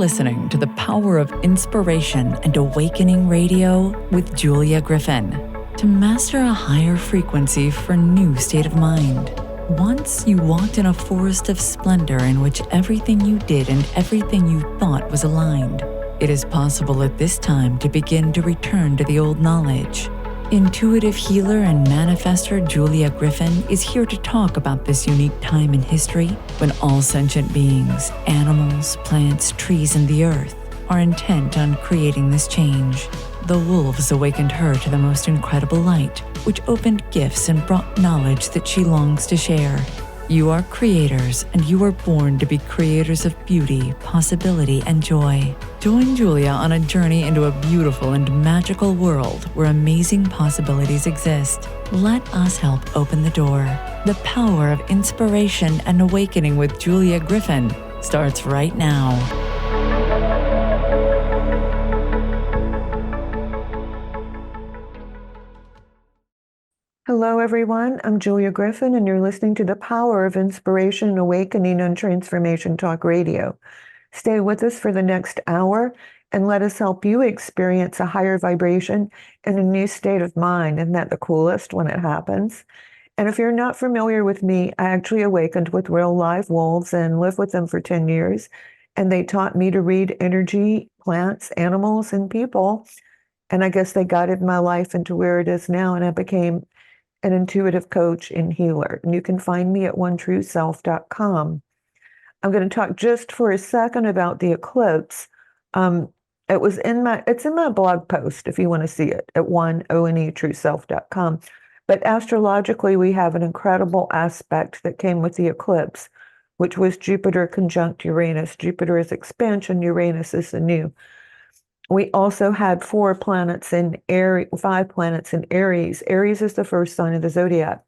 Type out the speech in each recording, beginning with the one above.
listening to the Power of Inspiration and Awakening Radio with Julia Griffin. To master a higher frequency for a new state of mind. Once you walked in a forest of splendor in which everything you did and everything you thought was aligned. It is possible at this time to begin to return to the old knowledge. Intuitive healer and manifester Julia Griffin is here to talk about this unique time in history when all sentient beings, animals, plants, trees, and the earth are intent on creating this change. The wolves awakened her to the most incredible light, which opened gifts and brought knowledge that she longs to share. You are creators, and you are born to be creators of beauty, possibility, and joy. Join Julia on a journey into a beautiful and magical world where amazing possibilities exist. Let us help open the door. The Power of Inspiration and Awakening with Julia Griffin starts right now. Hello, everyone. I'm Julia Griffin, and you're listening to the Power of Inspiration, Awakening, and Transformation Talk Radio. Stay with us for the next hour, and let us help you experience a higher vibration and a new state of mind. Isn't that the coolest when it happens? And if you're not familiar with me, I actually awakened with real live wolves and lived with them for 10 years. And they taught me to read energy, plants, animals, and people. And I guess they guided my life into where it is now, and I became an intuitive coach and healer. And you can find me at onetrueself.com. I'm going to talk just for a second about the eclipse. It's in my blog post if you want to see it at onetrueself.com. But astrologically, we have an incredible aspect that came with the eclipse, which was Jupiter conjunct Uranus. Jupiter is expansion, Uranus is the new. We also had 5 planets in Aries. Aries is the first sign of the zodiac.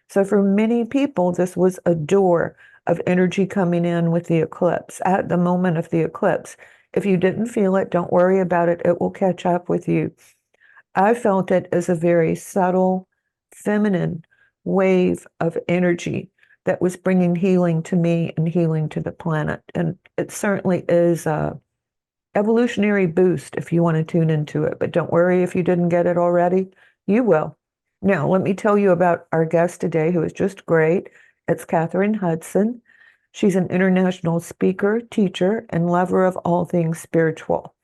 So for many people, this was a door of energy coming in with the eclipse at the moment of the eclipse. If you didn't feel it, don't worry about it. It will catch up with you. I felt it as a very subtle, feminine wave of energy that was bringing healing to me and healing to the planet. And it certainly is a evolutionary boost if you want to tune into it. But don't worry if you didn't get it already, you will. Now, let me tell you about our guest today, who is just great. It's Kathryn Hudson. She's an international speaker, teacher, and lover of all things spiritual.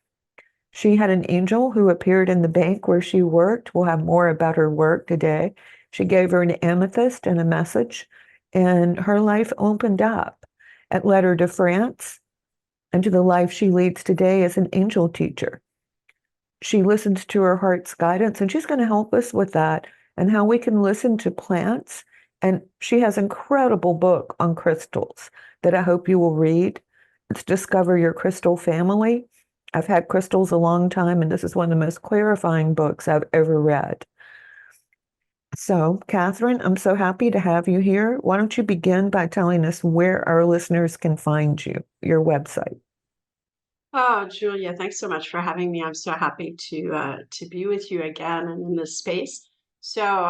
She had an angel who appeared in the bank where she worked. We'll have more about her work today. She gave her an amethyst and a message, and her life opened up. It led her to France and to the life she leads today as an angel teacher. She listens to her heart's guidance, and she's going to help us with that and how we can listen to plants. And she has an incredible book on crystals that I hope you will read. It's Discover Your Crystal Family. I've had crystals a long time, and this is one of the most clarifying books I've ever read. So, Kathryn, I'm so happy to have you here. Why don't you begin by telling us where our listeners can find you, your website? Oh, Julia, thanks so much for having me. I'm so happy to be with you again and in this space. So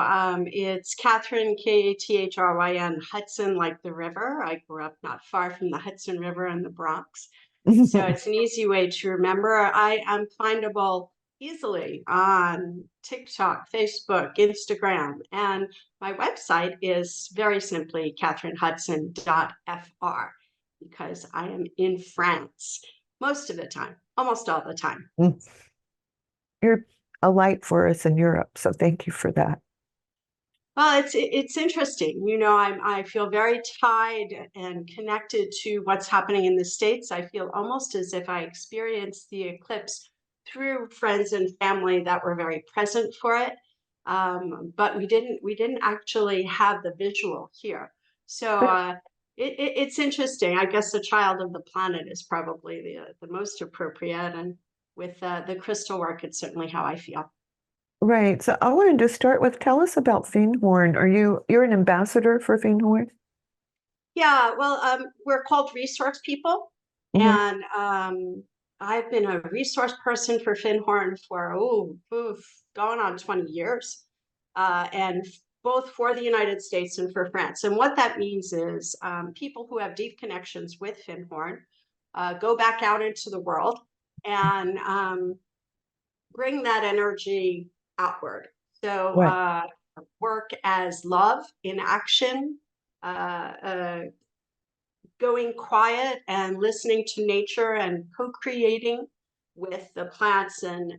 it's Kathryn, Kathryn Hudson, like the river. I grew up not far from the Hudson River in the Bronx. So it's an easy way to remember. I am findable easily on TikTok, Facebook, Instagram, and my website is very simply kathrynhudson.fr because I am in France most of the time, almost all the time. You're a light for us in Europe, so thank you for that. Well, it's interesting. You know, I feel very tied and connected to what's happening in the States. I feel almost as if I experienced the eclipse through friends and family that were very present for it. But we didn't actually have the visual here. So it's interesting. I guess the child of the planet is probably the most appropriate. And with the crystal work, it's certainly how I feel. Right. So I wanted to start with, tell us about Findhorn. You're an ambassador for Findhorn? Yeah, well, we're called resource people. And I've been a resource person for Findhorn for, going on 20 years. And both for the United States and for France. And what that means is people who have deep connections with Findhorn go back out into the world and bring that energy outward. So Right. work as love in action, uh, uh, going quiet and listening to nature and co-creating with the plants and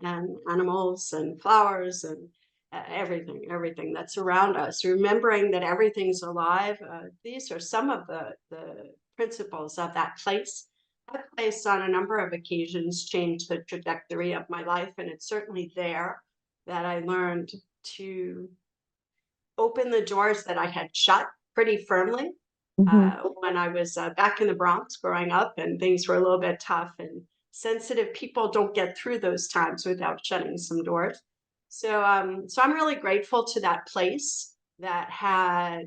animals and flowers and everything that's around us, remembering that everything's alive. These are some of the principles of that place. That place on a number of occasions changed the trajectory of my life, and it's certainly there that I learned to open the doors that I had shut pretty firmly when I was back in the Bronx growing up, and things were a little bit tough. And sensitive people don't get through those times without shutting some doors. So I'm really grateful to that place that had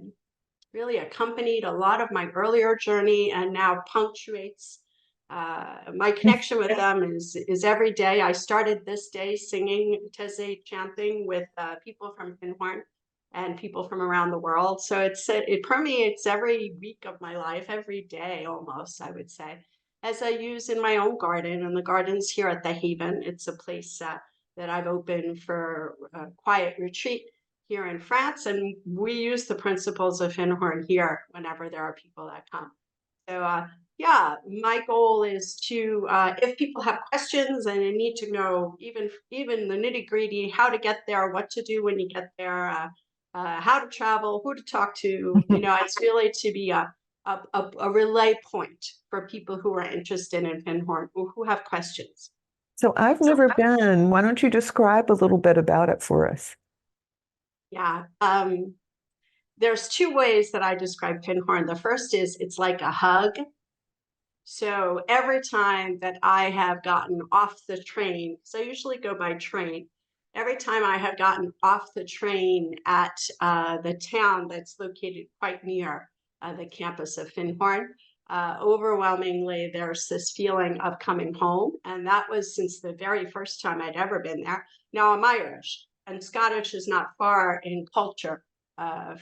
really accompanied a lot of my earlier journey and now punctuates my connection with them is every day. I started this day singing Teze chanting with people from Findhorn and people from around the world. So it permeates every week of my life, every day almost, I would say, as I use in my own garden. And the gardens here at the Haven, it's a place that I've opened for a quiet retreat here in France, and we use the principles of Findhorn here whenever there are people that come. So yeah, my goal is to, if people have questions and they need to know even the nitty gritty, how to get there, what to do when you get there, how to travel, who to talk to, it's really to be a relay point for people who are interested in Findhorn, who have questions. So I've So never been. Why don't you describe a little bit about it for us? yeah, there's two ways that I describe Findhorn. The first is it's like a hug. So every time that I have gotten off the train, so I usually go by train, every time I have gotten off the train at the town that's located quite near the campus of Findhorn, overwhelmingly there's this feeling of coming home. And that was since the very first time I'd ever been there. Now I'm Irish, and Scottish is not far in culture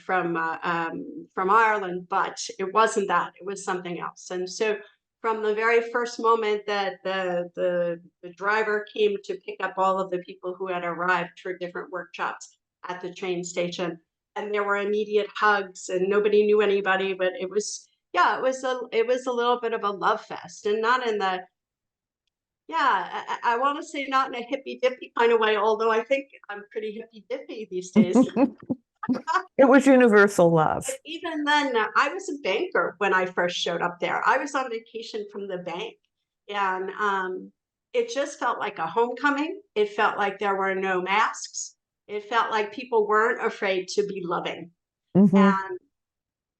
from Ireland, but it wasn't that. It was something else. And so from the very first moment that the driver came to pick up all of the people who had arrived for different workshops at the train station, and there were immediate hugs, and nobody knew anybody, but it was, yeah, it was a little bit of a love fest, and not in the, yeah, I want to say not in a hippy dippy kind of way, although I think I'm pretty hippy dippy these days. It was universal love. But even then, I was a banker when I first showed up there. I was on vacation from the bank, and it just felt like a homecoming. It felt like there were no masks. It felt like people weren't afraid to be loving. Hmm. And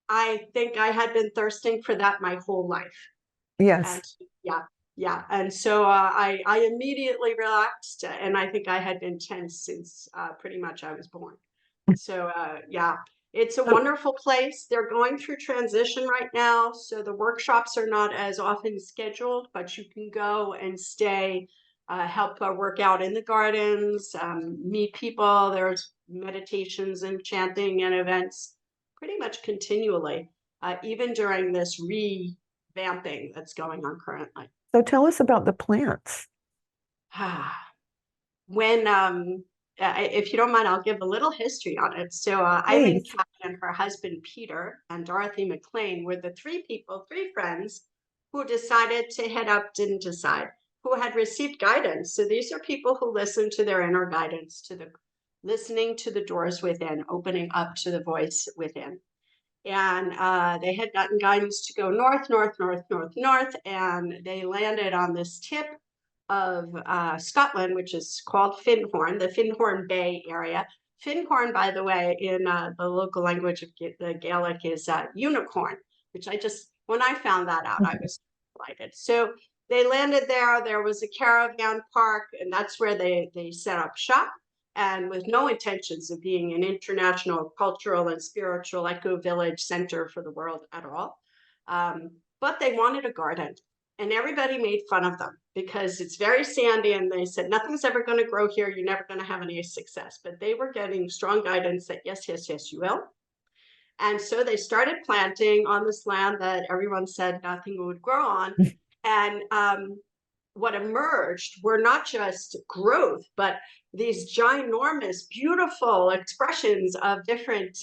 I think I had been thirsting for that my whole life. Yes. And yeah, yeah. And so I immediately relaxed, and I think I had been tense since pretty much I was born. So yeah, it's a wonderful place. They're going through transition right now, so the workshops are not as often scheduled, but you can go and stay, help work out in the gardens, meet people. There's meditations and chanting and events pretty much continually, even during this revamping that's going on currently. So tell us about the plants. When if you don't mind, I'll give a little history on it. So Eileen Please. Kathryn and her husband Peter and Dorothy McLean were the three friends who decided to head up, didn't decide, who had received guidance. So these are people who listen to their inner guidance, to the listening to the doors within, opening up to the voice within. And they had gotten guidance to go north, north, north, north, north, and they landed on this tip of Scotland, which is called Findhorn, the Findhorn Bay area. Findhorn, by the way, in the local language of the Gaelic is unicorn, which when I found that out, I was delighted. So they landed there. There was a caravan park, and that's where they set up shop, and with no intentions of being an international cultural and spiritual eco-village center for the world at all. But they wanted a garden. And everybody made fun of them because it's very sandy, and they said nothing's ever going to grow here, you're never going to have any success. But they were getting strong guidance that yes, yes, yes, you will. And so they started planting on this land that everyone said nothing would grow on. And what emerged were not just growth, but these ginormous, beautiful expressions of different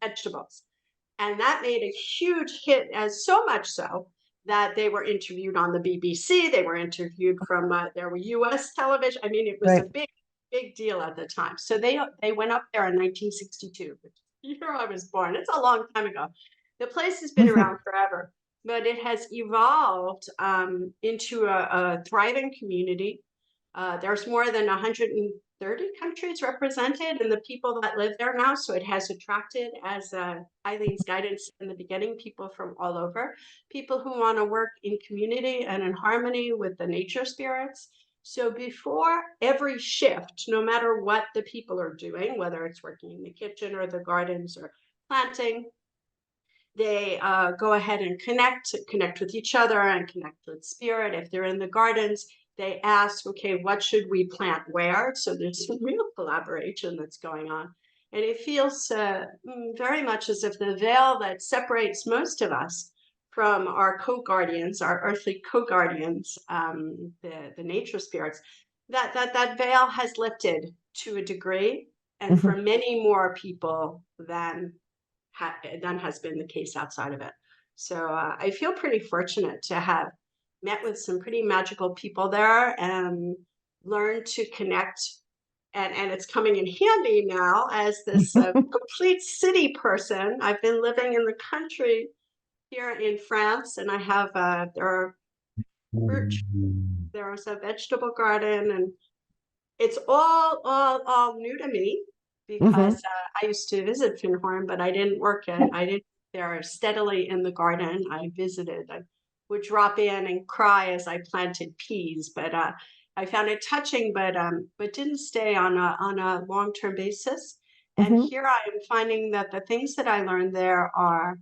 vegetables. And that made a huge hit, as so much so that they were interviewed on the BBC. They were interviewed from there were US television. I mean, it was a Right. big deal at the time. So they went up there in 1962, which year I was born. It's a long time ago. The place has been around forever, but it has evolved into a thriving community. There's more than 130 countries represented in the people that live there now. So it has attracted, as Eileen's guidance in the beginning, people from all over, people who want to work in community and in harmony with the nature spirits. So before every shift, no matter what the people are doing, whether it's working in the kitchen or the gardens or planting, they go ahead and connect with each other and connect with spirit. If they're in the gardens, they ask, okay, what should we plant where? So there's some real collaboration that's going on. And it feels very much as if the veil that separates most of us from our co-guardians, our earthly co-guardians, the nature spirits, that veil has lifted to a degree, and for many more people than has been the case outside of it. So I feel pretty fortunate to have met with some pretty magical people there and learned to connect. And it's coming in handy now as this complete city person. I've been living in the country here in France, and I have there are fruit, there's a vegetable garden, and it's all new to me because I used to visit Findhorn, but I didn't work at I didn't there steadily in the garden. I visited. I would drop in and cry as I planted peas, but I found it touching, but didn't stay on a long-term basis. And here I am finding that the things that I learned there are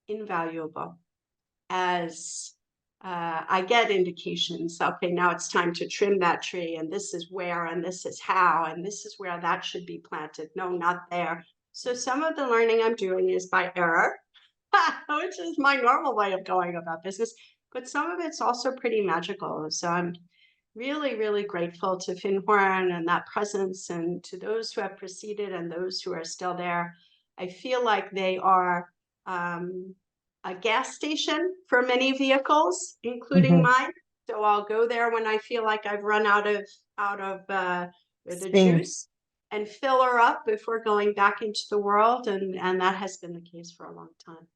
invaluable as I get indications. Okay, now it's time to trim that tree, and this is where, and this is how, and this is where that should be planted. No, not there. So some of the learning I'm doing is by error, which is my normal way of going about business. But some of it's also pretty magical. So I'm really, really grateful to Findhorn and that presence, and to those who have preceded and those who are still there. I feel like they are a gas station for many vehicles, including mine. So I'll go there when I feel like I've run out of the juice, and fill her up before going back into the world. And that has been the case for a long time.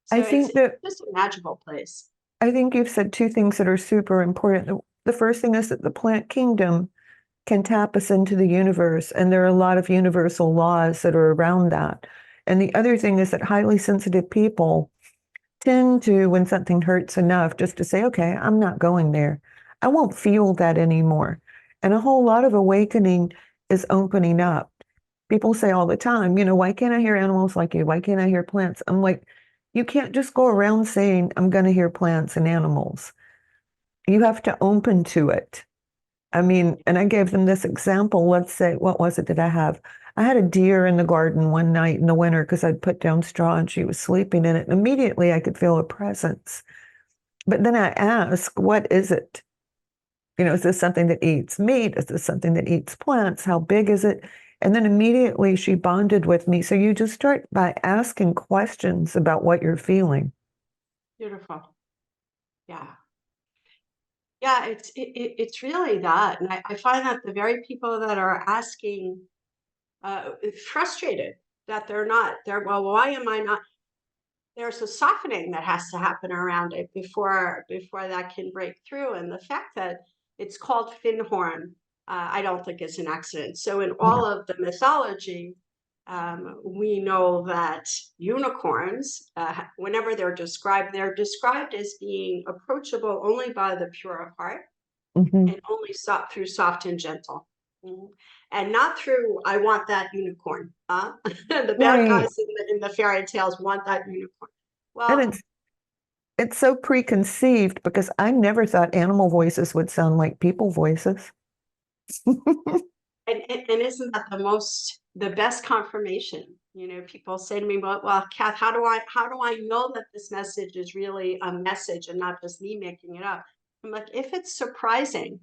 So I think that just a magical place. I think you've said two things that are super important. The first thing is that the plant kingdom can tap us into the universe, and there are a lot of universal laws that are around that. And the other thing is that highly sensitive people tend to, when something hurts enough, just to say, okay, I'm not going there. I won't feel that anymore. And a whole lot of awakening is opening up. People say all the time, why can't I hear animals like you? Why can't I hear plants? I'm like, you can't just go around saying, I'm going to hear plants and animals. You have to open to it. I mean, and I gave them this example. Let's say, what was it that I have? I had a deer in the garden one night in the winter because I'd put down straw and she was sleeping in it. And immediately I could feel a presence. But then I asked, what is it? Is this something that eats meat? Is this something that eats plants? How big is it? And then immediately she bonded with me. So you just start by asking questions about what you're feeling. Beautiful. Yeah. Yeah, it's really that. And I find that the very people that are asking, frustrated that well, why am I not? There's a softening that has to happen around it before that can break through. And the fact that it's called Findhorn, I don't think is an accident. So in all of the mythology, we know that unicorns, whenever they're described as being approachable only by the pure of heart, and only through soft and gentle. And not through, I want that unicorn. The bad guys in the fairy tales want that unicorn. Well, and it's so preconceived because I never thought animal voices would sound like people voices. and isn't that the best confirmation? People say to me, well, Kath, how do I know that this message is really a message and not just me making it up? I'm like, if it's surprising,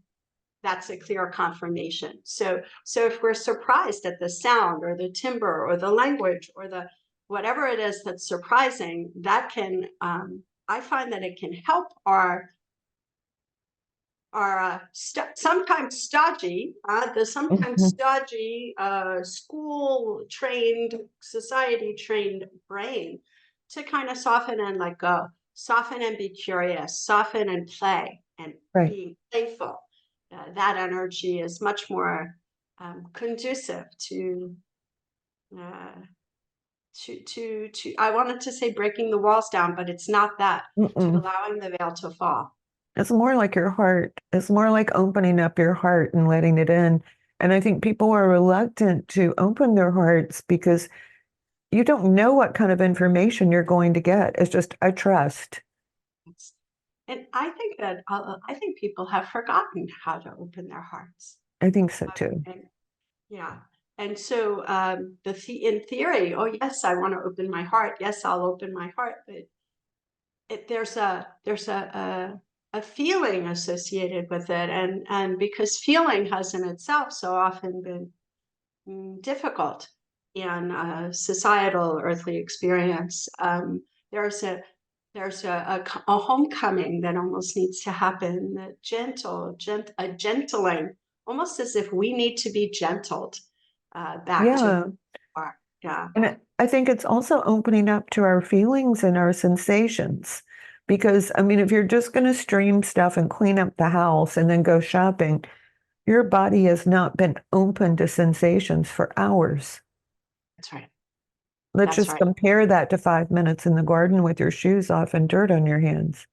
that's a clear confirmation. So if we're surprised at the sound or the timbre or the language or the whatever it is that's surprising, that can I find that it can help our sometimes stodgy, the sometimes Mhm. stodgy school trained, society trained brain to kind of soften and let go, soften and be curious, soften and play and Right. being playful. That energy is much more conducive uh, to I wanted to say breaking the walls down, but it's not that, to Mm-mm. allowing the veil to fall. It's more like your heart. It's more like opening up your heart and letting it in. And I think people are reluctant to open their hearts because you don't know what kind of information you're going to get. It's just a trust. And I think people have forgotten how to open their hearts. I think so too. And yeah, and so in theory, oh yes, I want to open my heart. Yes, I'll open my heart. But there's a feeling associated with it, and because feeling has in itself so often been difficult in societal earthly experience. There's a a homecoming that almost needs to happen, a gentling, almost as if we need to be gentled back to who Yeah. we are. Yeah. And I think it's also opening up to our feelings and our sensations. Because, I mean, if you're just going to stream stuff and clean up the house and then go shopping, your body has not been open to sensations for hours. That's right. Let's That's just right. compare that to 5 minutes in the garden with your shoes off and dirt on your hands.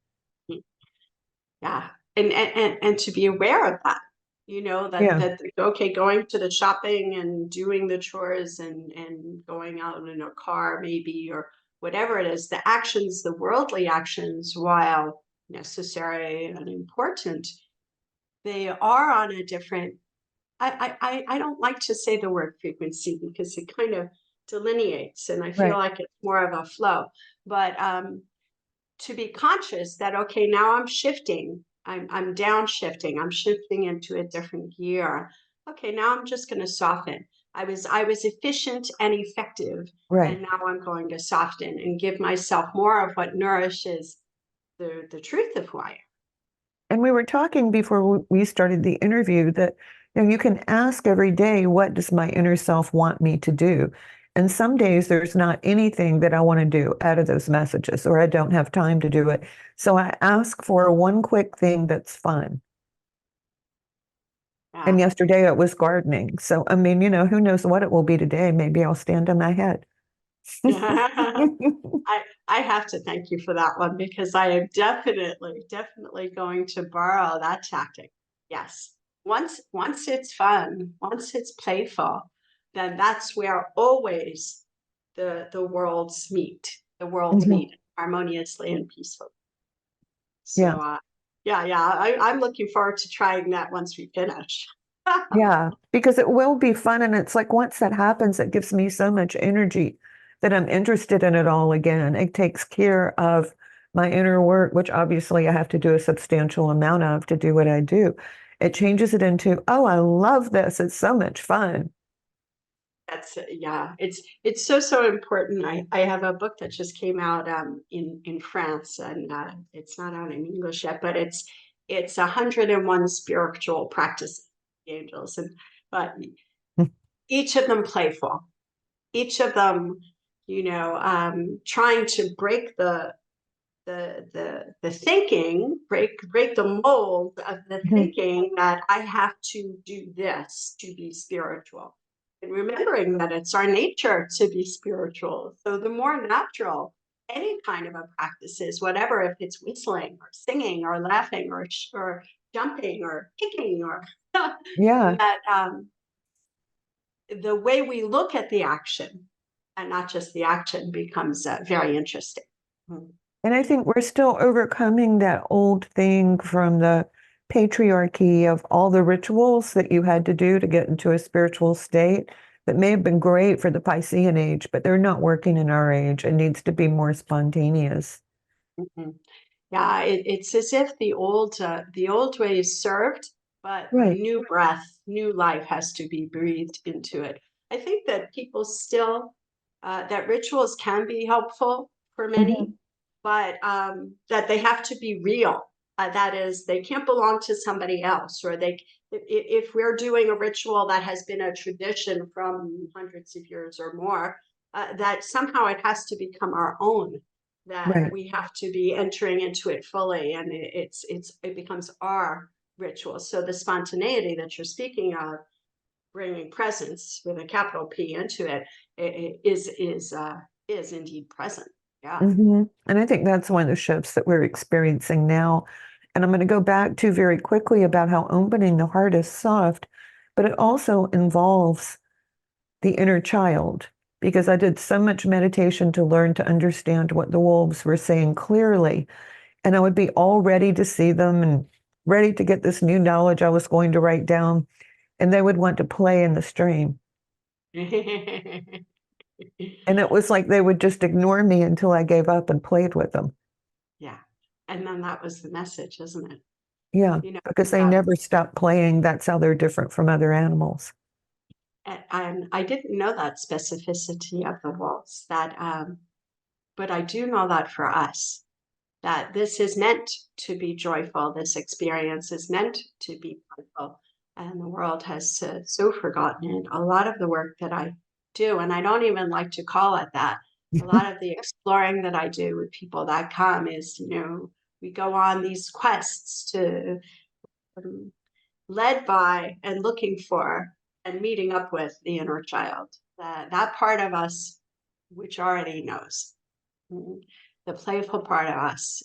Yeah. And to be aware of that, Yeah. that okay, going to the shopping and doing the chores and going out in a car maybe, or whatever it is, the actions, the worldly actions, while necessary and important, they are on a different, I don't like to say the word frequency because it kind of delineates and I feel Right. like it's more of a flow. But to be conscious that okay, now I'm shifting, I'm downshifting, I'm shifting into a different gear. Okay, now I'm just going to soften. I was efficient and effective, Right. and now I'm going to soften and give myself more of what nourishes the truth of who I am. And we were talking before we started the interview that you can ask every day, what does my inner self want me to do? And some days there's not anything that I want to do out of those messages, or I don't have time to do it. So I ask for one quick thing that's fun. And Yeah. yesterday it was gardening. So, I mean, who knows what it will be today? Maybe I'll stand on my head. I have to thank you for that one because I am definitely going to borrow that tactic. Yes. Once it's fun, once it's playful, then that's where always the worlds meet. The worlds Mhm. meet harmoniously and peacefully. Yeah. So yeah, I'm looking forward to trying that once we finish. Yeah, because it will be fun. And it's like once that happens, it gives me so much energy that I'm interested in it all again. It takes care of my inner work, which obviously I have to do a substantial amount of to do what I do. It changes it into, oh, I love this. It's so much fun. That's yeah, it's so important. I have a book that just came out in France, and it's not out in English yet, but it's 101 spiritual practices of the angels, and but each of them playful, each of them, trying to break the thinking, break the mold of the Mhm. thinking that I have to do this to be spiritual. And remembering that it's our nature to be spiritual. So the more natural any kind of a practice is, whatever, if it's whistling or singing or laughing or jumping or kicking or Yeah. that the way we look at the action and not just the action becomes very interesting. Mm. And I think we're still overcoming that old thing from the patriarchy of all the rituals that you had to do to get into a spiritual state that may have been great for the Piscean age, but they're not working in our age. It needs to be more spontaneous. Mhm. Yeah, it's as if the old way is served, but Right. new breath, new life has to be breathed into it. I think that people still that rituals can be helpful for many, Hmm. but that they have to be real. That is, they can't belong to somebody else, or if we're doing a ritual that has been a tradition from hundreds of years or more, that somehow it has to become our own, that Right. we have to be entering into it fully, and it becomes our ritual. So the spontaneity that you're speaking of, bringing presence with a capital P into it, is indeed present. Yeah. And I think that's one of the shifts that we're experiencing now. And I'm going to go back to very quickly about how opening the heart is soft, but it also involves the inner child, because I did so much meditation to learn to understand what the wolves were saying clearly. And I would be all ready to see them and ready to get this new knowledge I was going to write down. And they would want to play in the stream. And it was like they would just ignore me until I gave up and played with them. Yeah. And then that was the message, isn't it? Yeah, You know, because they um, never stop playing. That's how they're different from other animals. and I didn't know that specificity of the wolves, but I do know that for us, that this is meant to be joyful. This experience is meant to be joyful. And the world has so forgotten it. A lot of the work that I do, and I don't even like to call it that, a lot of the exploring that I do with people that come is, we go on these quests to um, led by and looking for and meeting up with the inner child, that part of us which already knows. Mm, the playful part of us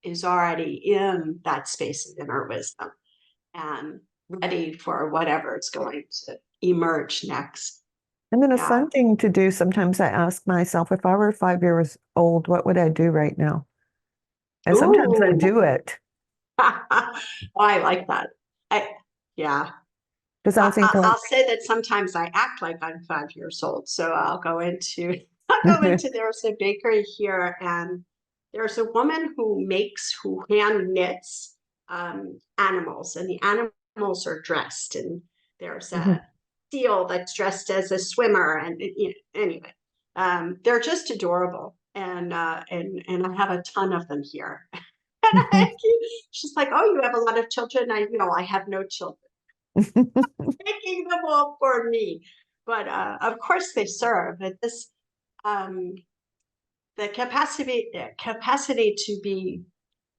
is already in that space of inner wisdom and ready for whatever is going to emerge next. And then a Yeah. fun thing to do, sometimes I ask myself, if I were 5 years old, what would I do right now? And sometimes I Ooh. do it Oh, I like that. I, yeah. because I'll think, I'll well, say that sometimes I act like I'm 5 years old. So I'll go into there's a bakery here, and there's a woman who hand knits animals, and the animals are dressed, and there's Mhm. a seal that's dressed as a swimmer, and anyway, they're just adorable, and I have a ton of them here. And she's like, "Oh, you have a lot of children?" I have no children, making them all for me. But of course, they serve. But um, the capacity to be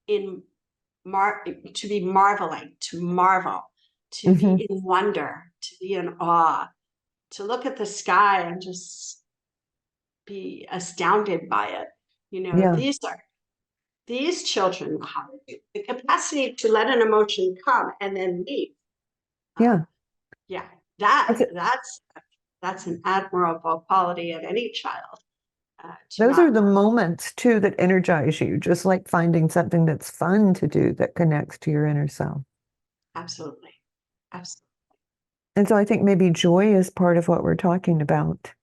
in to be marveling, to marvel, to be Mhm. in wonder, to be in awe, to look at the sky and just be astounded by it. Yeah, These children have the capacity to let an emotion come and then leave. Uh, yeah. yeah, I thi- that's an admirable quality of any child, to Those are not the moments too that energize you, just like finding something that's fun to do that connects to your inner self. absolutely, absolutely. And so I think maybe joy is part of what we're talking about.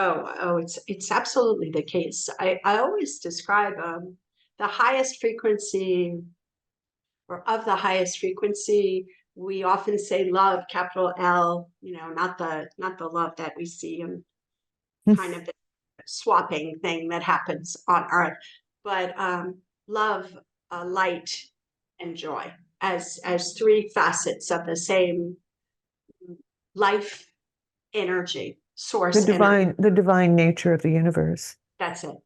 Oh, it's absolutely the case. I always describe the highest frequency, or of the highest frequency. We often say love, capital L. Not the love that we see in kind of the swapping thing that happens on Earth, but love, light, and joy as three facets of the same life energy, source energy. The divine nature of the universe. That's it.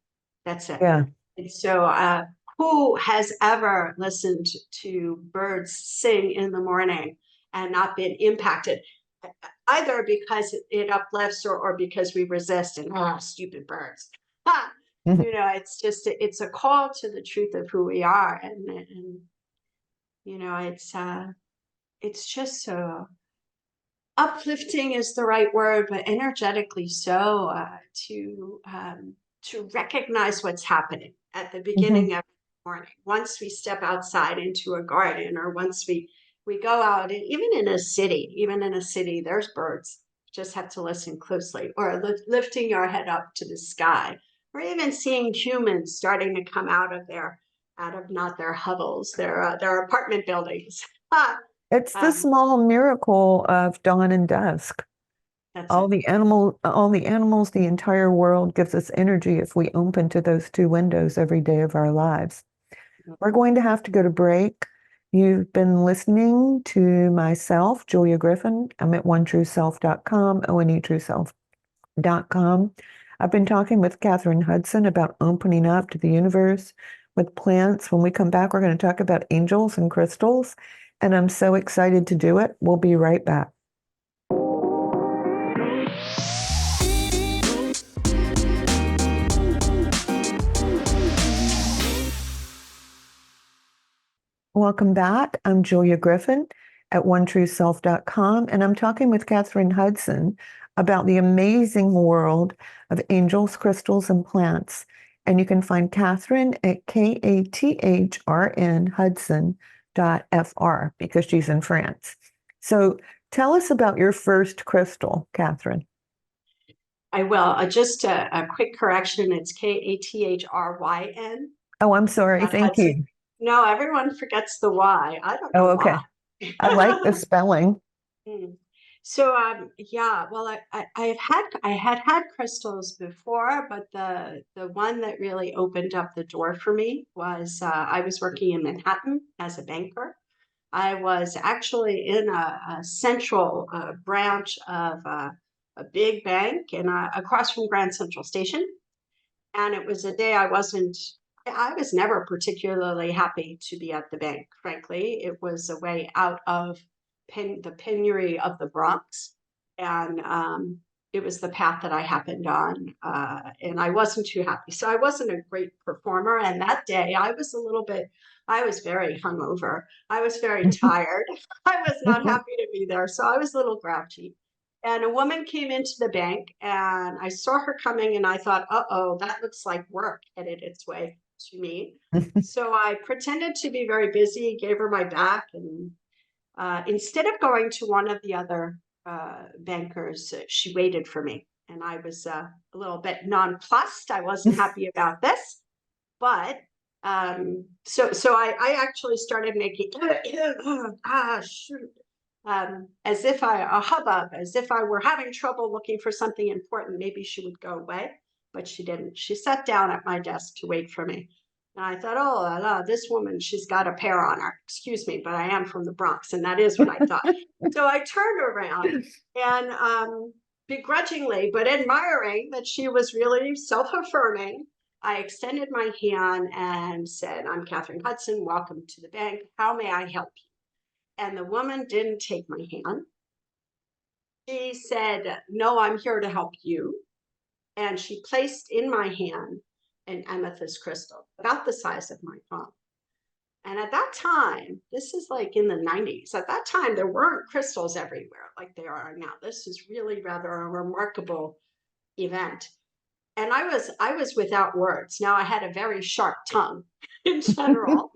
That's it. Yeah. And so, who has ever listened to birds sing in the morning and not been impacted, either because it uplifts, or because we resist and, oh, stupid birds? Ha! Mhm. It's a call to the truth of who we are, and it's just so uplifting is the right word, but energetically so, to recognize what's happening at the beginning Mhm. of the morning. Once we step outside into a garden, or once we go out, and even in a city, there's birds. Just have to listen closely, or lifting your head up to the sky, or even seeing humans starting to come out of their out of not their hovels, their apartment buildings. It's the Um, small miracle of dawn and dusk. that's All it. the animals, the entire world gives us energy if we open to those two windows every day of our lives. We're going to have to go to break. You've been listening to myself, Julia Griffin. I'm at onetrueself.com, onetrueself.com. I've been talking with Kathryn Hudson about opening up to the universe with plants. When we come back, we're going to talk about angels and crystals, and I'm so excited to do it. We'll be right back. Welcome back. I'm Julia Griffin at onetrueself.com, and I'm talking with Kathryn Hudson about the amazing world of angels, crystals, and plants. And you can find Kathryn at Kathrn Hudson.fr because she's in France. So tell us about your first crystal, Kathryn. I will. Just a quick correction. It's Kathryn. Oh, I'm sorry. Not Thank Hudson. you. No, everyone forgets the Y. I don't Oh, know okay. why. I like the spelling. So yeah, well, I had crystals before, but the one that really opened up the door for me was I was working in Manhattan as a banker. I was actually in a central branch of a big bank and across from Grand Central Station. And it was a day I was never particularly happy to be at the bank, frankly. It was a way out of the penury of the Bronx. And it was the path that I happened on. And I wasn't too happy. So I wasn't a great performer. And that day I was very hungover. I was very tired. I was not happy to be there. So I was a little grouchy. And a woman came into the bank and I saw her coming and I thought, uh-oh, that looks like work headed its way to me. So I pretended to be very busy, gave her my back, and instead of going to one of the other bankers, she waited for me. And I was a little bit nonplussed. I wasn't happy about this. But so I actually started making as if a hubbub, as if I were having trouble looking for something important. Maybe she would go away, but she didn't. She sat down at my desk to wait for me. And I thought, oh, la, la, this woman, she's got a pear on her. Excuse me, but I am from the Bronx, and that is what I thought. So I turned around and begrudgingly, but admiring that she was really self-affirming, I extended my hand and said, I'm Kathryn Hudson. Welcome to the bank. How may I help you? And the woman didn't take my hand. She said, no, I'm here to help you. And she placed in my hand an amethyst crystal, about the size of my palm. And at that time, this is like in the 90s, at that time, there weren't crystals everywhere like there are now. This is really rather a remarkable event. And I was without words. Now I had a very sharp tongue in general.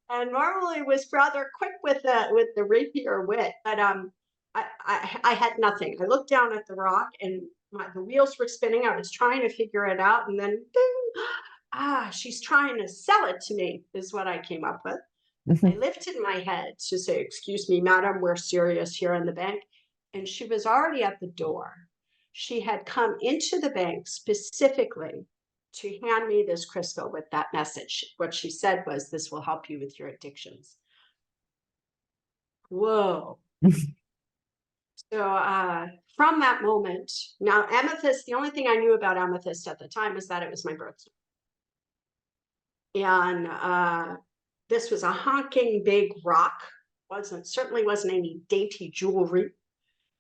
And normally was rather quick with the rapier wit, but I had nothing. I looked down at the rock, and the wheels were spinning. I was trying to figure it out, and then ding, she's trying to sell it to me, is what I came up with. I lifted my head to say, "Excuse me, madam, we're serious here in the bank," and she was already at the door. She had come into the bank specifically to hand me this crystal with that message. What she said was, this will help you with your addictions. Whoa. So from that moment, now amethyst, the only thing I knew about amethyst at the time was that it was my birthstone. And this was a honking big rock. Certainly wasn't any dainty jewelry.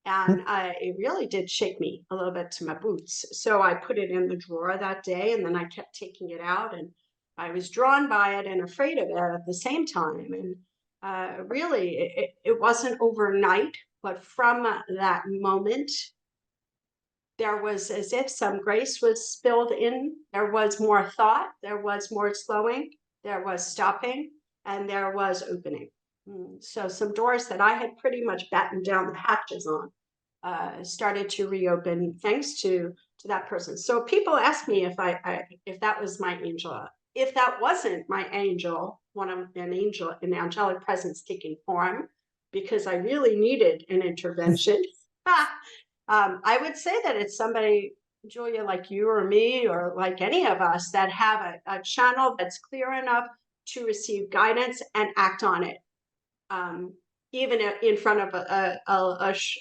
And it really did shake me a little bit to my boots. So I put it in the drawer that day, and then I kept taking it out, and I was drawn by it and afraid of it at the same time. And really, it wasn't overnight, but from that moment, there was as if some grace was spilled in. There was more thought, there was more slowing, there was stopping, and there was opening. So some doors that I had pretty much battened down the hatches on started to reopen thanks to that person. So people ask me if that was my if that wasn't my angel, an angelic presence taking form, because I really needed an intervention, I would say that it's somebody, Julia, like you or me, or like any of us that have a channel that's clear enough to receive guidance and act on it. Even in front of a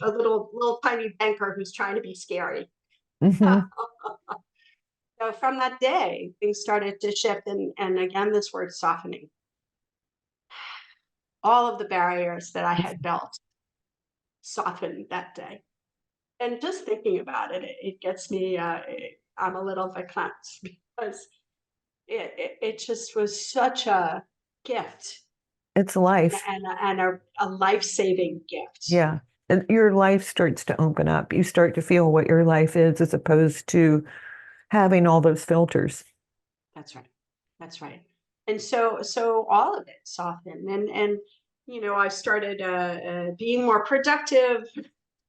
little tiny banker who's trying to be scary. Mhm. So from that day, things started to shift, and again, this word softening. All of the barriers that I had built softened that day. And just thinking about it, it gets me, I'm a little verklempt because it just was such a gift It's life. and a life-saving gift. Yeah. And your life starts to open up. You start to feel what your life is as opposed to having all those filters. That's right. That's right. And so all of it softened, and I started being more productive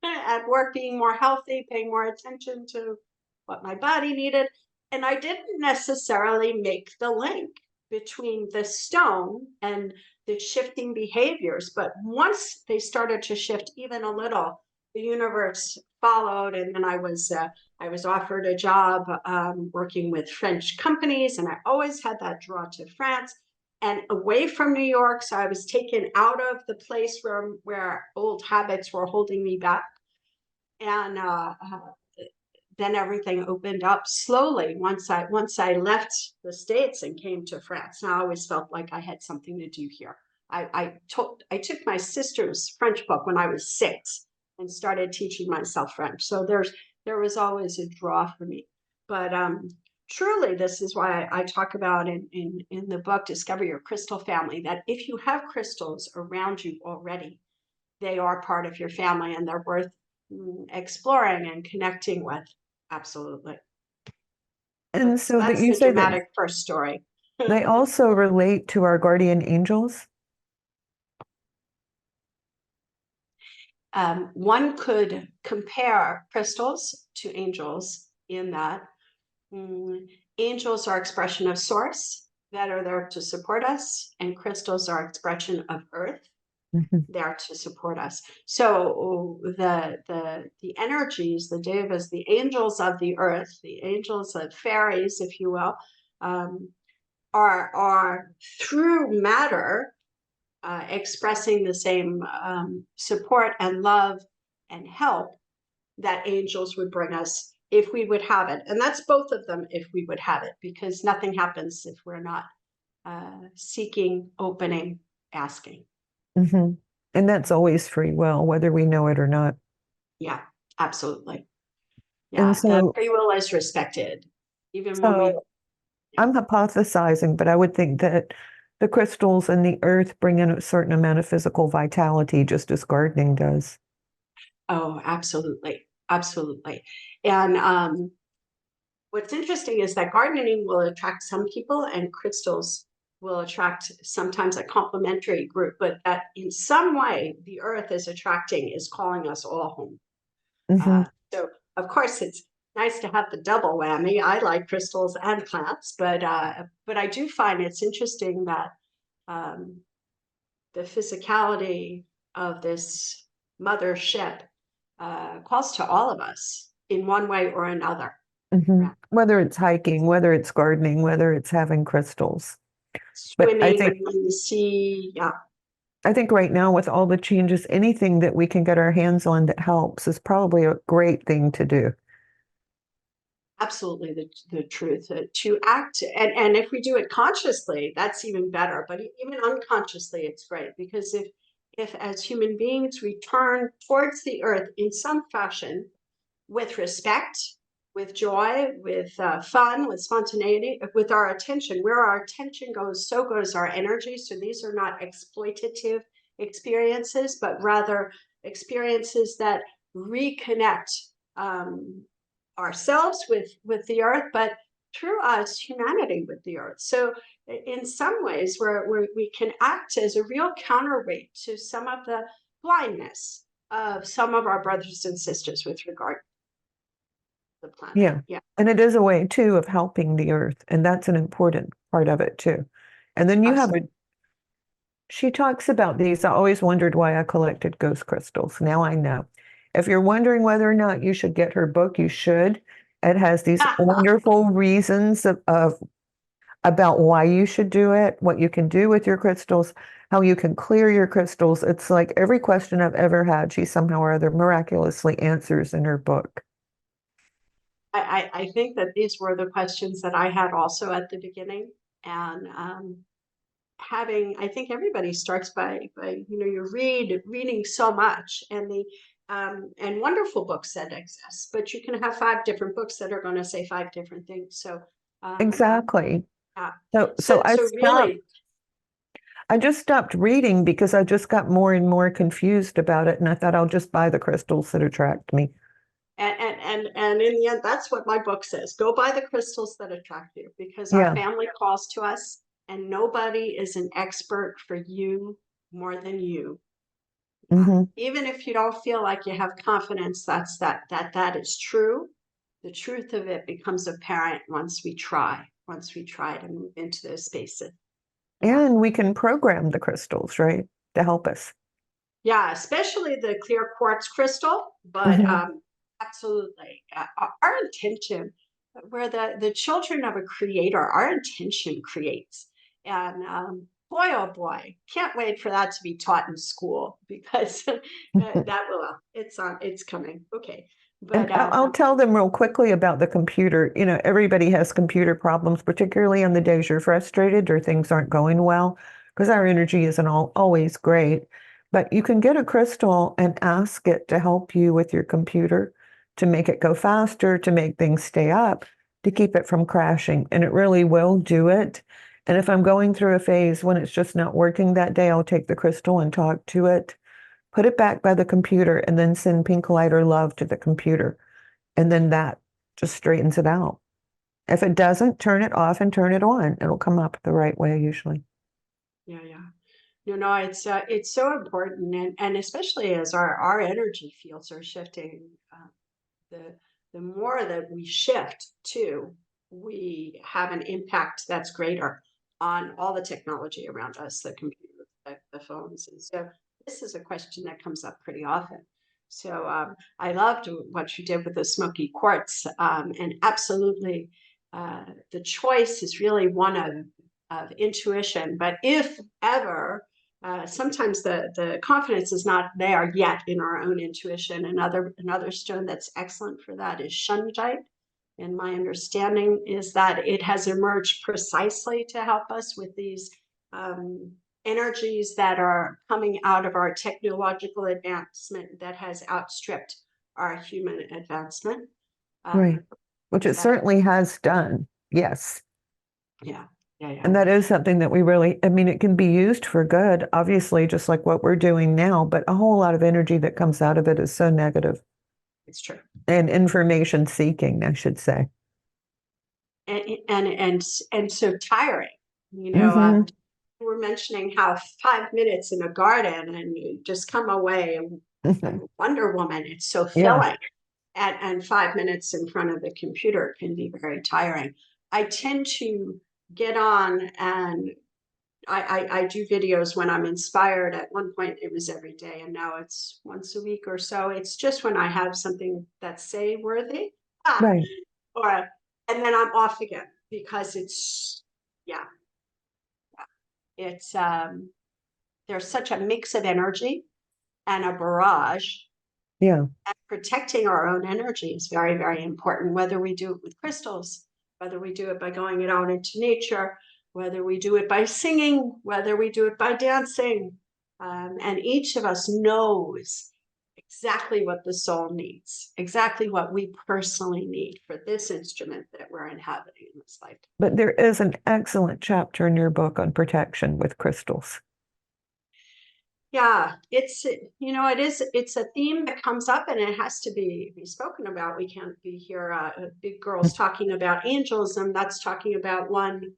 at work, being more healthy, paying more attention to what my body needed. And I didn't necessarily make the link between the stone and the shifting behaviors. But once they started to shift even a little, the universe followed. And then I was offered a job working with French companies, and I always had that draw to France and away from New York. So I was taken out of the place where old habits were holding me back. And then everything opened up slowly once I left the States and came to France. And I always felt like I had something to do here. I took my sister's French book when I was 6 and started teaching myself French. So there was always a draw for me. But truly, this is why I talk about in the book, Discover Your Crystal Family, that if you have crystals around you already, they are part of your family and they're worth exploring and connecting with. Absolutely. And so that That's you the say that dramatic first story. they also relate to our guardian angels. One could compare crystals to angels in that angels are expression of source that are there to support us, and crystals are expression of earth Mhm. there to support us. So the energies, the devas, the angels of the earth, the angels of fairies, if you will, are through matter expressing the same support and love and help that angels would bring us if we would have it. And that's both of them, if we would have it, because nothing happens if we're not seeking, opening, asking. Mm-hmm. And that's always free will, whether we know it or not. Yeah, absolutely. And Yeah, so, free will is respected, even when we. I'm hypothesizing, but I would think that the crystals and the earth bring in a certain amount of physical vitality, just as gardening does. Oh, absolutely, absolutely. And what's interesting is that gardening will attract some people, and crystals will attract sometimes a complementary group, but that in some way the earth is attracting, is calling us all home. Mm-hmm. So of course it's nice to have the double whammy. I like crystals and plants, but I do find it's interesting that the physicality of this mothership calls to all of us in one way or another. Mm-hmm. Yeah. Whether it's hiking, whether it's gardening, whether it's having crystals. But Swimming in the sea, yeah. I think right now with all the changes, anything that we can get our hands on that helps is probably a great thing to do. Absolutely the truth to act, and if we do it consciously, that's even better, but even unconsciously it's great, because if as human beings we turn towards the earth in some fashion with respect, with joy, with fun, with spontaneity, with our attention, where our attention goes, so goes our energy. So these are not exploitative experiences, but rather experiences that reconnect ourselves with the earth, but through us, humanity with the earth. So in some ways where we can act as a real counterweight to some of the blindness of some of our brothers and sisters with regard to the planet. Yeah. Yeah. And it is a way too of helping the earth. And that's an important part of it too. And then you have she talks about these. I always wondered why I collected ghost crystals. Now I know. If you're wondering whether or not you should get her book, you should. It has these wonderful reasons of about why you should do it, what you can do with your crystals, how you can clear your crystals. It's like every question I've ever had, she somehow or other miraculously answers in her book. I think that these were the questions that I had also at the beginning. And I think everybody starts by you're reading so much, and wonderful books that exist, but you can have 5 different books that are going to say 5 different things. So Exactly. yeah. So Really, I just stopped reading because I just got more and more confused about it. And I thought I'll just buy the crystals that attract me. and in the end, that's what my book says. Go buy the crystals that attract you, because Yeah. our family calls to us, and nobody is an expert for you more than you. Even if you don't feel like you have confidence that is true, the truth of it becomes apparent once we try to move into those spaces. And we can program the crystals, right, to help us. Yeah, especially the clear quartz crystal, but absolutely. Our intention, we're the children of a creator, our intention creates. And boy, oh boy, can't wait for that to be taught in school, because it's coming. Okay. And But I'll tell them real quickly about the computer. You know, everybody has computer problems, particularly on the days you're frustrated or things aren't going well, because our energy isn't always great. But you can get a crystal and ask it to help you with your computer, to make it go faster, to make things stay up, to keep it from crashing. And it really will do it. And if I'm going through a phase when it's just not working that day, I'll take the crystal and talk to it, put it back by the computer, and then send pink light or love to the computer. And then that just straightens it out. If it doesn't, turn it off and turn it on. It'll come up the right way usually. yeah. No, it's so important, and especially as our energy fields are shifting, the more that we shift to, we have an impact that's greater on all the technology around us, the computers, the phones. And so this is a question that comes up pretty often. So I loved what you did with the smoky quartz, and absolutely, the choice is really one of intuition. But if ever, sometimes the confidence is not there yet in our own intuition. Another stone that's excellent for that is shungite. And my understanding is that it has emerged precisely to help us with these energies that are coming out of our technological advancement that has outstripped our human advancement. Right. Which it certainly has done. Yes. Yeah. And that is something that we really, I mean, it can be used for good, obviously, just like what we're doing now, but a whole lot of energy that comes out of it is so negative. It's true. And information seeking, I should say. And so tiring. You know, we were mentioning how 5 minutes in a garden and you just come away Wonder Woman. It's so filling. And 5 minutes in front of the computer can be very tiring. I tend to get on, and I do videos when I'm inspired. At one point it was every day, and now it's once a week or so. It's just when I have something that's say worthy. Right. And then I'm off again, because it's there's such a mix of energy and a barrage. Yeah. And protecting our own energy is very, very important, whether we do it with crystals, whether we do it by going out into nature, whether we do it by singing, whether we do it by dancing. And each of us knows exactly what the soul needs, exactly what we personally need for this instrument that we're inhabiting in this life. But there is an excellent chapter in your book on protection with crystals. Yeah, it's a theme that comes up, and it has to be spoken about. We can't be here big girls talking about angels, and that's talking about one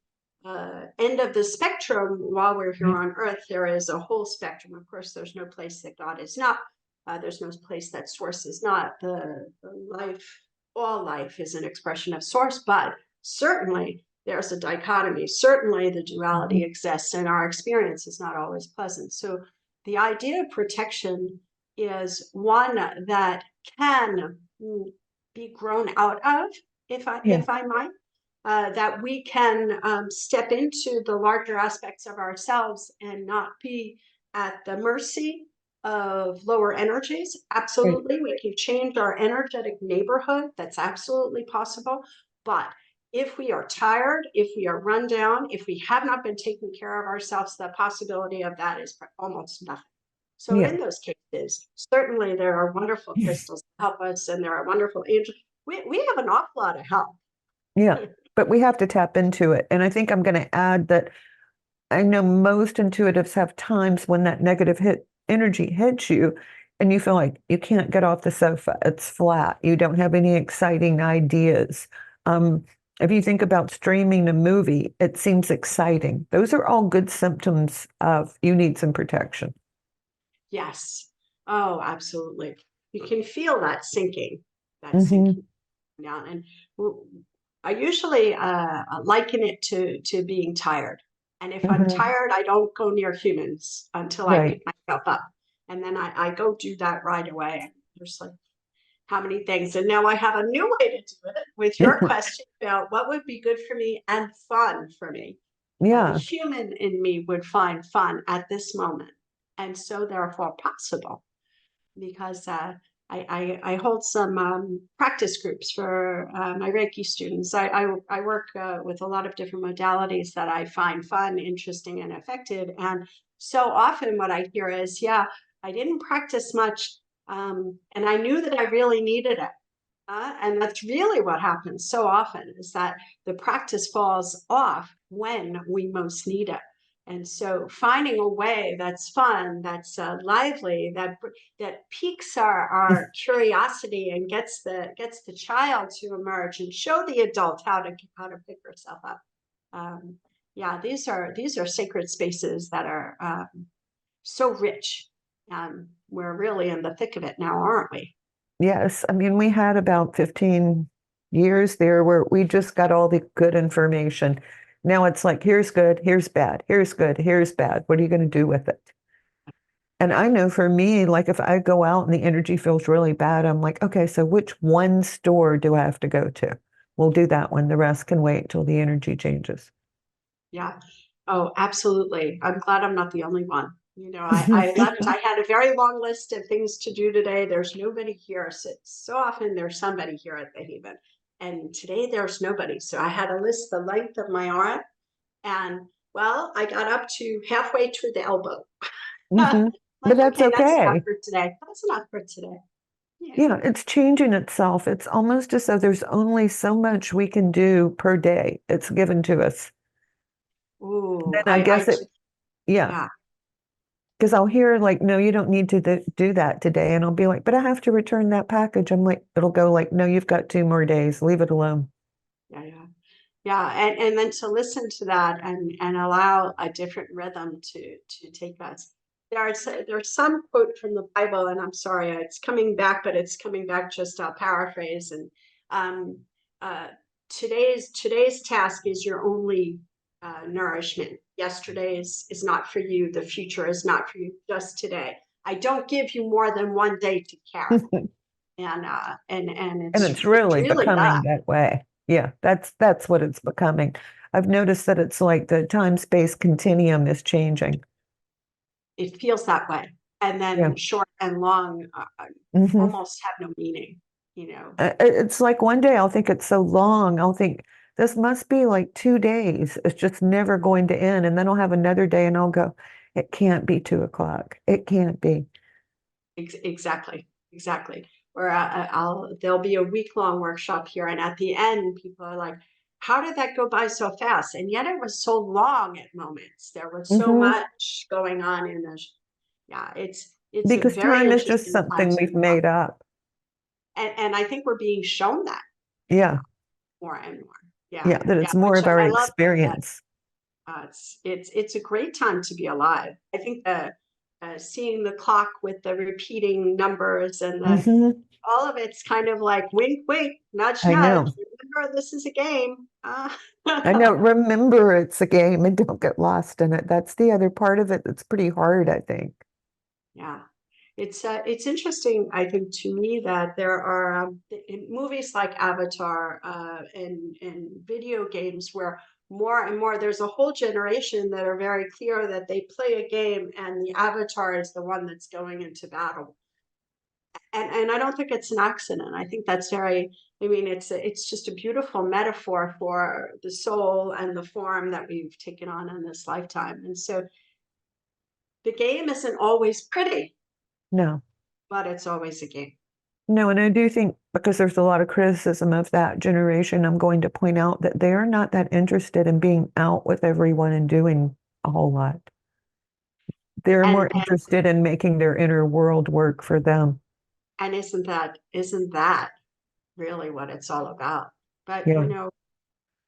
end of the spectrum. While we're here on earth, there is a whole spectrum. Of course, there's no place that God is not. There's no place that source is not. The life all life is an expression of source, but certainly there's a dichotomy. Certainly the duality exists, and our experience is not always pleasant. So the idea of protection is one that can be grown out of, if I might, that we can step into the larger aspects of ourselves and not be at the mercy of lower energies. Absolutely, we can change our energetic neighborhood. That's absolutely possible. But if we are tired, if we are run down, if we have not been taking care of ourselves, the possibility of that is almost nothing. So in those cases, certainly there are wonderful crystals to help us, and there are wonderful angels. We have an awful lot of help. Yeah, but we have to tap into it. And I think I'm going to add that I know most intuitives have times when that negative energy hits you and you feel like you can't get off the sofa. It's flat. You don't have any exciting ideas. If you think about streaming a movie, it seems exciting. Those are all good symptoms of you need some protection. Yes. Oh, absolutely. You can feel that sinking down. And I usually liken it to being tired. And if I'm tired, I don't go near humans until I pick myself up. And then I go do that right away. There's like how many things. And now I have a new way to do it with your question about what would be good for me and fun for me. Yeah. The human in me would find fun at this moment. And so therefore possible, because I hold some practice groups for my Reiki students. I work with a lot of different modalities that I find fun, interesting, and effective. And so often what I hear is, yeah, I didn't practice much, and I knew that I really needed it. And that's really what happens so often, is that the practice falls off when we most need it. And so finding a way that's fun, that's lively, that piques our curiosity and gets the child to emerge and show the adult how to pick herself up. Yeah, these are sacred spaces that are so rich. We're really in the thick of it now, aren't we? Yes. I mean, we had about 15 years there where we just got all the good information. Now it's like, here's good, here's bad, here's good, here's bad. What are you going to do with it? And I know for me, like if I go out and the energy feels really bad, I'm like, okay, so which one store do I have to go to? We'll do that one. The rest can wait till the energy changes. Yeah. Oh, absolutely. I'm glad I'm not the only one. I left, I had a very long list of things to do today. There's nobody here. So often there's somebody here at the Haven. And today there's nobody. So I had a list the length of my arm. And well, I got up to halfway to the elbow. But that's okay, that's enough okay. for today. That's enough for today. Yeah, it's changing itself. It's almost as though there's only so much we can do per day. It's given to us. Ooh, Then I guess yeah. Because I'll hear like, no, you don't need to do that today. And I'll be like, but I have to return that package. I'm like, it'll go like, no, you've got 2 more days. Leave it alone. Yeah. And then to listen to that and allow a different rhythm to take us. There's some quote from the Bible, and I'm sorry, it's coming back, but it's coming back just I'll paraphrase. And um, uh, today's task is your only nourishment. Yesterday's is not for you. The future is not for you. Just today. I don't give you more than one day to carry. And it's really really becoming that. that way. Yeah, that's what it's becoming. I've noticed that it's like the time-space continuum is changing. It feels that way. And then short and long almost have no meaning, It's like one day I'll think it's so long. I'll think this must be like 2 days. It's just never going to end. And then I'll have another day and I'll go, it can't be 2 o'clock. It can't be. Exactly. Or there'll be a week-long workshop here, and at the end, people are like, "How did that go by so fast?" And yet, it was so long at moments. There was so much going on in this. Yeah, it's because a very time is just interesting something we've made up. And I think we're being shown that. Yeah. More and more. Yeah, that it's more of our experience. It's a great time to be alive. I think seeing the clock with the repeating numbers and all of it's kind of like wink, wink, nudge, I nudge. know. Remember, this is a game. I know. Remember, it's a game and don't get lost in it. That's the other part of it that's pretty hard, I think. Yeah, it's interesting. I think to me that there are in movies like Avatar and video games where more and more there's a whole generation that are very clear that they play a game and the avatar is the one that's going into battle. And I don't think it's an accident. I think that's very. I mean, it's just a beautiful metaphor for the soul and the form that we've taken on in this lifetime. And so the game isn't always pretty, No. but it's always a game. No, and I do think because there's a lot of criticism of that generation, I'm going to point out that they are not that interested in being out with everyone and doing a whole lot. They're And more interested in making their inner world work for them. and isn't that really what it's all about? But Yeah.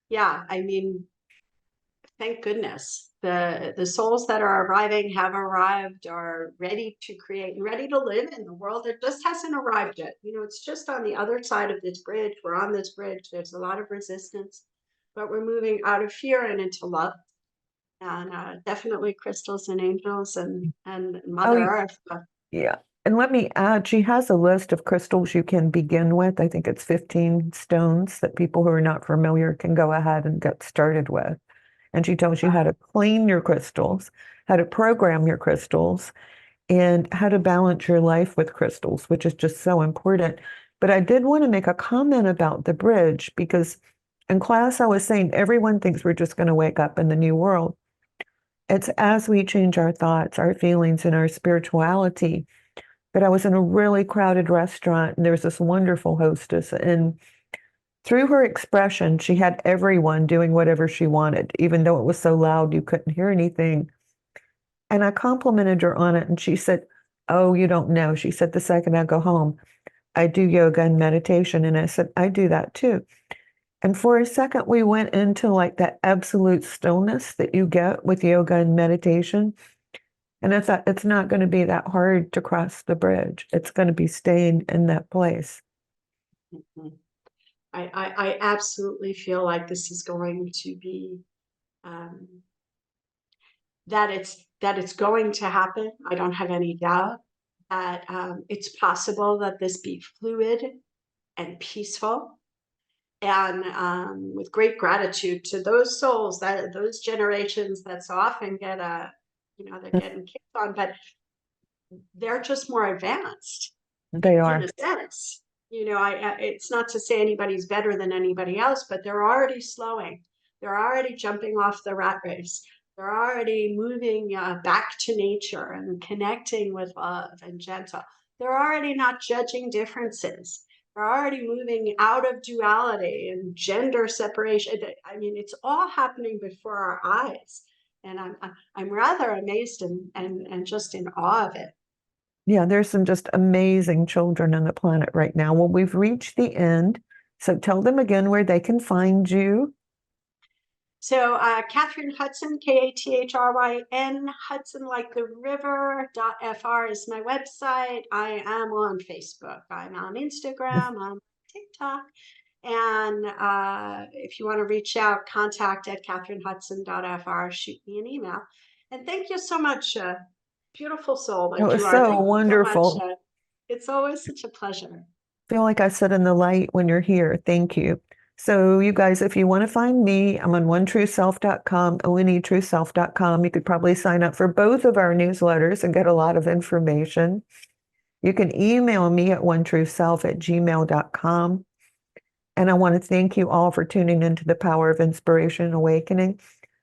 yeah, I mean, thank goodness the souls that are arriving have arrived, are ready to create and ready to live in the world that just hasn't arrived yet. It's just on the other side of this bridge. We're on this bridge. There's a lot of resistance, but we're moving out of fear and into love. And definitely crystals and angels and Oh, Mother Earth. yeah. And let me add, she has a list of crystals you can begin with. I think it's 15 stones that people who are not familiar can go ahead and get started with. And she tells you how to clean your crystals, how to program your crystals, and how to balance your life with crystals, which is just so important. But I did want to make a comment about the bridge because in class I was saying everyone thinks we're just going to wake up in the new world. It's as we change our thoughts, our feelings, and our spirituality. But I was in a really crowded restaurant and there was this wonderful hostess, and through her expression, she had everyone doing whatever she wanted, even though it was so loud you couldn't hear anything. And I complimented her on it, and she said, "Oh, you don't know." She said, "The second I go home, I do yoga and meditation." And I said, "I do that too." And for a second, we went into like that absolute stillness that you get with yoga and meditation. And I thought, it's not going to be that hard to cross the bridge. It's going to be staying in that place. Mhm. I absolutely feel like this is going to be um, that it's going to happen. I don't have any doubt that it's possible that this be fluid and peaceful, and with great gratitude to those souls, that those generations that so often get they're getting kicked on, but they're just more advanced They in are. a sense. It's not to say anybody's better than anybody else, but they're already slowing. They're already jumping off the rat race. They're already moving back to nature and connecting with love and gentle. They're already not judging differences. They're already moving out of duality and gender separation. I mean, it's all happening before our eyes, and I'm rather amazed and just in awe of it. Yeah, there's some just amazing children on the planet right now. Well, we've reached the end. So tell them again where they can find you. So Kathryn Hudson, Kathryn, Hudson like the river.fr is my website. I am on Facebook. I'm on Instagram. I'm on TikTok. And if you want to reach out, contact at kathrynhudson.fr. Shoot me an email. And thank you so much, beautiful soul It like was you are. so Thank you so much. wonderful. It's always such a pleasure. Feel like I sit in the light when you're here. Thank you. So, you guys, if you want to find me, I'm on onetrueself.com, onetrueself.com. You could probably sign up for both of our newsletters and get a lot of information. You can email me at onetrueself@gmail.com. And I want to thank you all for tuning into the Power of Inspiration and Awakening.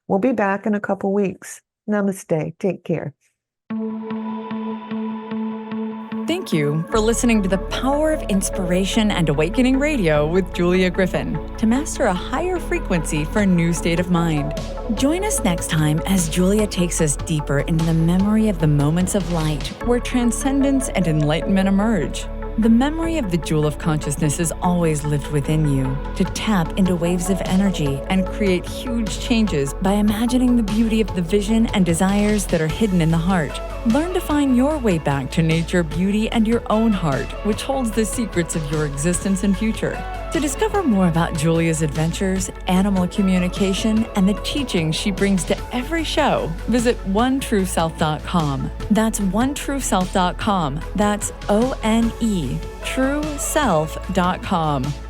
We'll be back in a couple weeks. Namaste. Take care. Thank you for listening to the Power of Inspiration and Awakening Radio with Julia Griffin to master a higher frequency for a new state of mind. Join us next time as Julia takes us deeper into the memory of the moments of light where transcendence and enlightenment emerge. The memory of the jewel of consciousness is always lived within you to tap into waves of energy and create huge changes by imagining the beauty of the vision and desires that are hidden in the heart. Learn to find your way back to nature, beauty, and your own heart, which holds the secrets of your existence and future. To discover more about Julia's adventures, animal communication, and the teachings she brings to every show, visit OneTrueSelf.com. That's OneTrueSelf.com. That's ONE, TrueSelf.com.